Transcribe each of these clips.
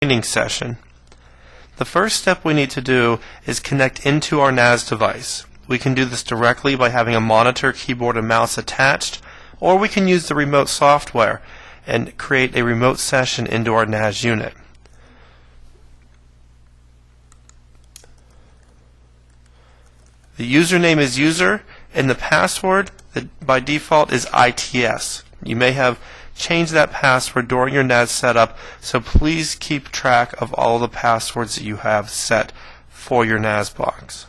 training session. The first step we need to do is connect into our NAS device. We can do this directly by having a monitor, keyboard, and mouse attached, or we can use the remote software and create a remote session into our NAS unit. The username is user, and the password by default is ITS. You may have changed that password during your NAS setup, so please keep track of all the passwords that you have set for your NAS box.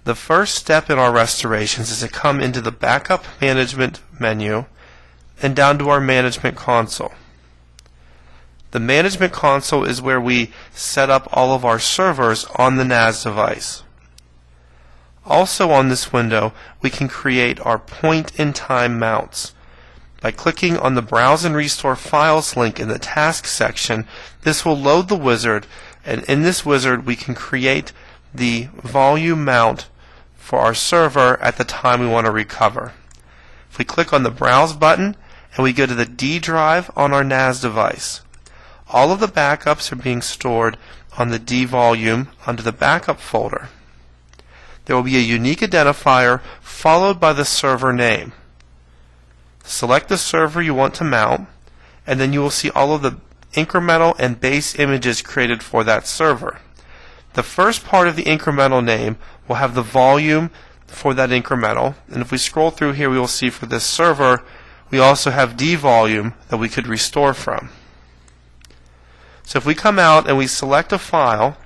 The first step in our restorations is to come into the Backup Management menu and down to our Management Console. The Management Console is where we set up all of our servers on the NAS device. Also on this window, we can create our point-in-time mounts. By clicking on the Browse and Restore Files link in the Task section, this will load the wizard, and in this wizard we can create the volume mount for our server at the time we want to recover. If we click on the Browse button and we go to the D drive on our NAS device, all of the backups are being stored on the D volume under the backup folder. There will be a unique identifier followed by the server name. Select the server you want to mount, and then you will see all of the incremental and base images created for that server. The first part of the incremental name will have the volume for that incremental, and if we scroll through here we will see for this server we also have D volume that we could restore from. So if we come out and we select a file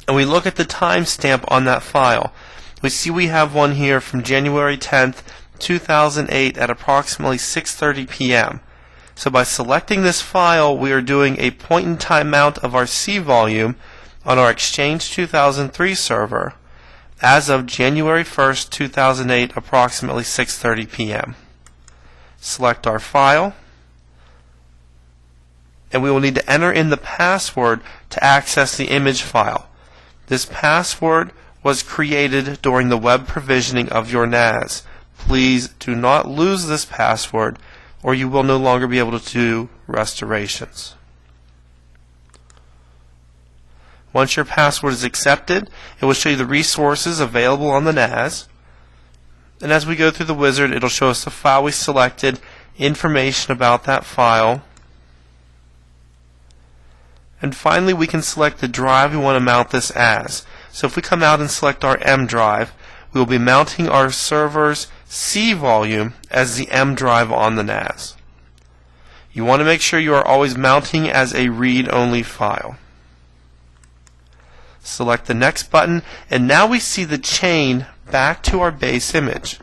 and we look at the timestamp on that file, we see we have one here from January 10th, 2008 at approximately 6:30 p.m. So by selecting this file, we are doing a point-in-time mount of our C volume on our Exchange 2003 server as of January 1st, 2008, approximately 6:30 p.m. Select our file, and we will need to enter in the password to access the image file. This password was created during the web provisioning of your NAS. Please do not lose this password or you will no longer be able to do restorations. Once your password is accepted, it will show you the resources available on the NAS. And as we go through the wizard, it will show us the file we selected, information about that file, and finally we can select the drive we want to mount this as. So if we come out and select our M drive, we will be mounting our server's C volume as the M drive on the NAS. You want to make sure you are always mounting as a read-only file. Select the next button, and now we see the chain back to our base image.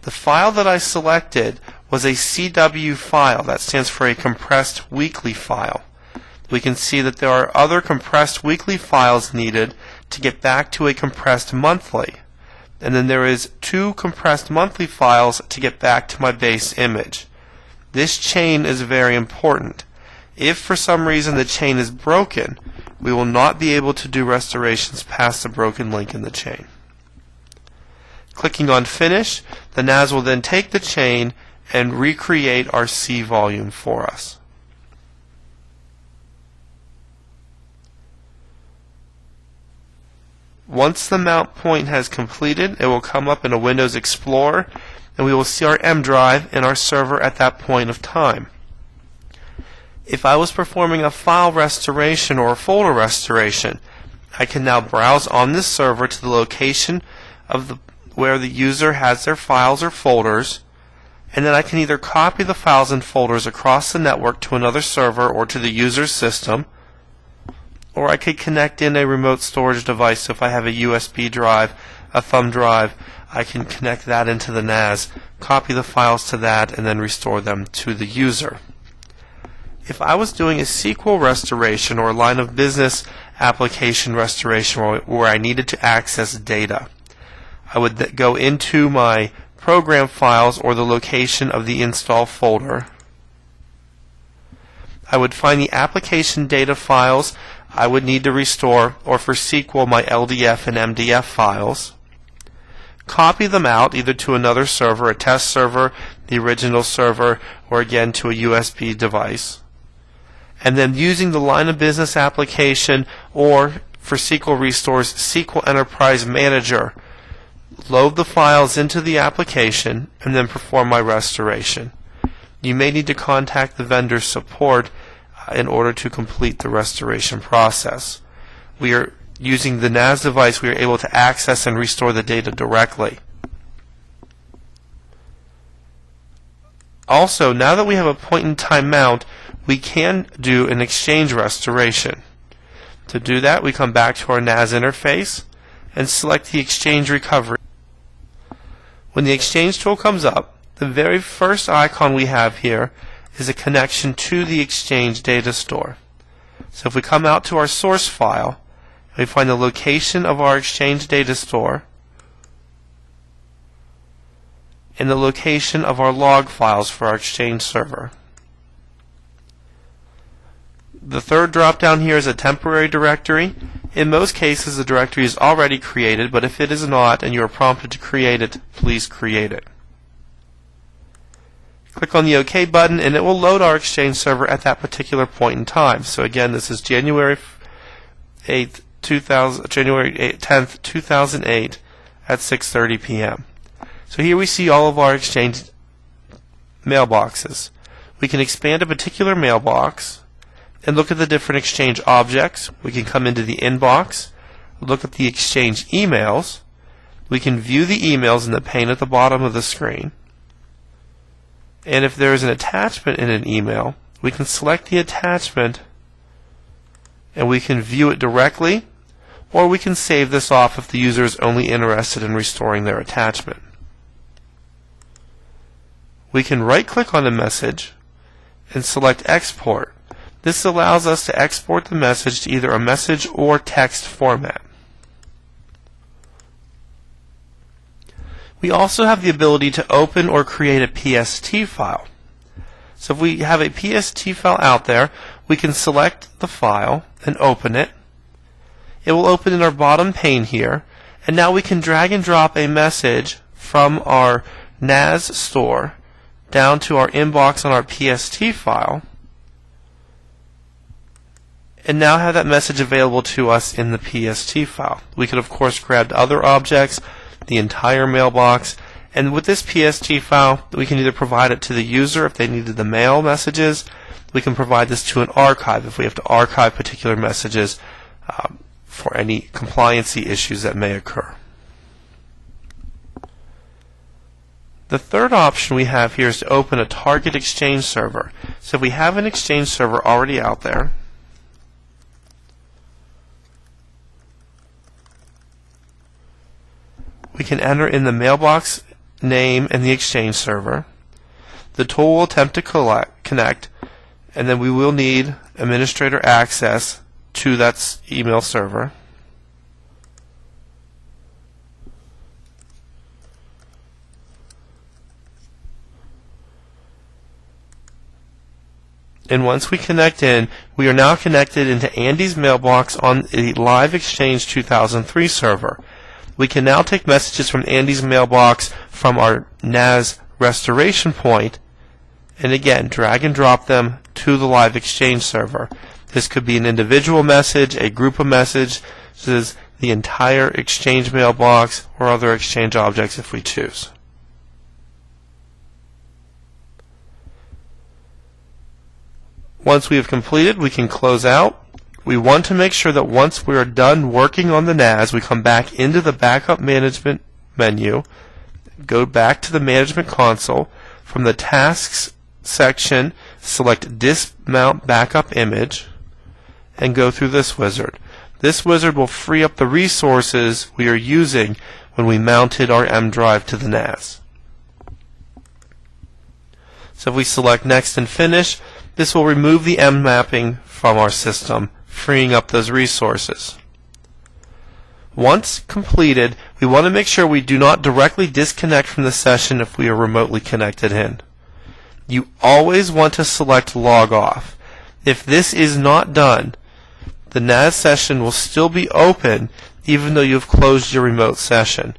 The file that I selected was a CW file. That stands for a compressed weekly file. We can see that there are other compressed weekly files needed to get back to a compressed monthly. And then there is 2 compressed monthly files to get back to my base image. This chain is very important. If for some reason the chain is broken, we will not be able to do restorations past the broken link in the chain. Clicking on Finish, the NAS will then take the chain and recreate our C volume for us. Once the mount point has completed, it will come up in a Windows Explorer, and we will see our M drive in our server at that point of time. If I was performing a file restoration or a folder restoration, I can now browse on this server to the location of where the user has their files or folders, and then I can either copy the files and folders across the network to another server or to the user's system, or I could connect in a remote storage device. So if I have a USB drive, a thumb drive, I can connect that into the NAS, copy the files to that, and then restore them to the user. If I was doing a SQL restoration or a line of business application restoration where I needed to access data, I would go into my program files or the location of the install folder. I would find the application data files I would need to restore, or for SQL, my LDF and MDF files. Copy them out either to another server, a test server, the original server, or again to a USB device. and then using the line of business application, or for SQL Restore's SQL Enterprise Manager, load the files into the application and then perform my restoration. You may need to contact the vendor's support in order to complete the restoration process. We are using the NAS device, we are able to access and restore the data directly. Also, now that we have a point-in-time mount, we can do an Exchange restoration. To do that, we come back to our NAS interface and select the Exchange recovery. When the Exchange tool comes up, the very first icon we have here is a connection to the Exchange data store. So if we come out to our source file, we find the location of our Exchange data store and the location of our log files for our Exchange server. The third drop down here is a temporary directory. In most cases, the directory is already created, but if it is not and you are prompted to create it, please create it. Click on the OK button and it will load our Exchange server at that particular point in time. So again, this is January 10th, 2008 at 6:30 p.m. So here we see all of our Exchange mailboxes. We can expand a particular mailbox and look at the different Exchange objects. We can come into the inbox, look at the Exchange emails. We can view the emails in the pane at the bottom of the screen. And if there is an attachment in an email, we can select the attachment and we can view it directly, or we can save this off if the user is only interested in restoring their attachment. We can right-click on the message and select Export. This allows us to export the message to either a message or text format. We also have the ability to open or create a PST file. So if we have a PST file out there, we can select the file and open it. It will open in our bottom pane here, and now we can drag and drop a message from our NAS store down to our inbox on our PST file, and now have that message available to us in the PST file. We could of course grab other objects, the entire mailbox, and with this PST file we can either provide it to the user if they needed the mail messages. We can provide this to an archive if we have to archive particular messages for any compliancy issues that may occur. The third option we have here is to open a target Exchange server. So if we have an Exchange server already out there, we can enter in the mailbox name and the Exchange server. The tool will attempt to connect, and then we will need administrator access to that email server. And once we connect in, we are now connected into Andy's mailbox on the live Exchange 2003 server. We can now take messages from Andy's mailbox from our NAS restoration point, and again, drag and drop them to the live Exchange server. This could be an individual message, a group of messages, the entire Exchange mailbox, or other Exchange objects if we choose. Once we have completed, we can close out. We want to make sure that once we are done working on the NAS, we come back into the Backup Management menu, go back to the Management Console. From the Tasks section, select Dismount Backup Image, and go through this wizard. This wizard will free up the resources we are using when we mounted our M drive to the NAS. So if we select Next and Finish, this will remove the M mapping from our system, freeing up those resources. Once completed, we want to make sure we do not directly disconnect from the session if we are remotely connected in. You always want to select Log Off. If this is not done, the NAS session will still be open even though you've closed your remote session.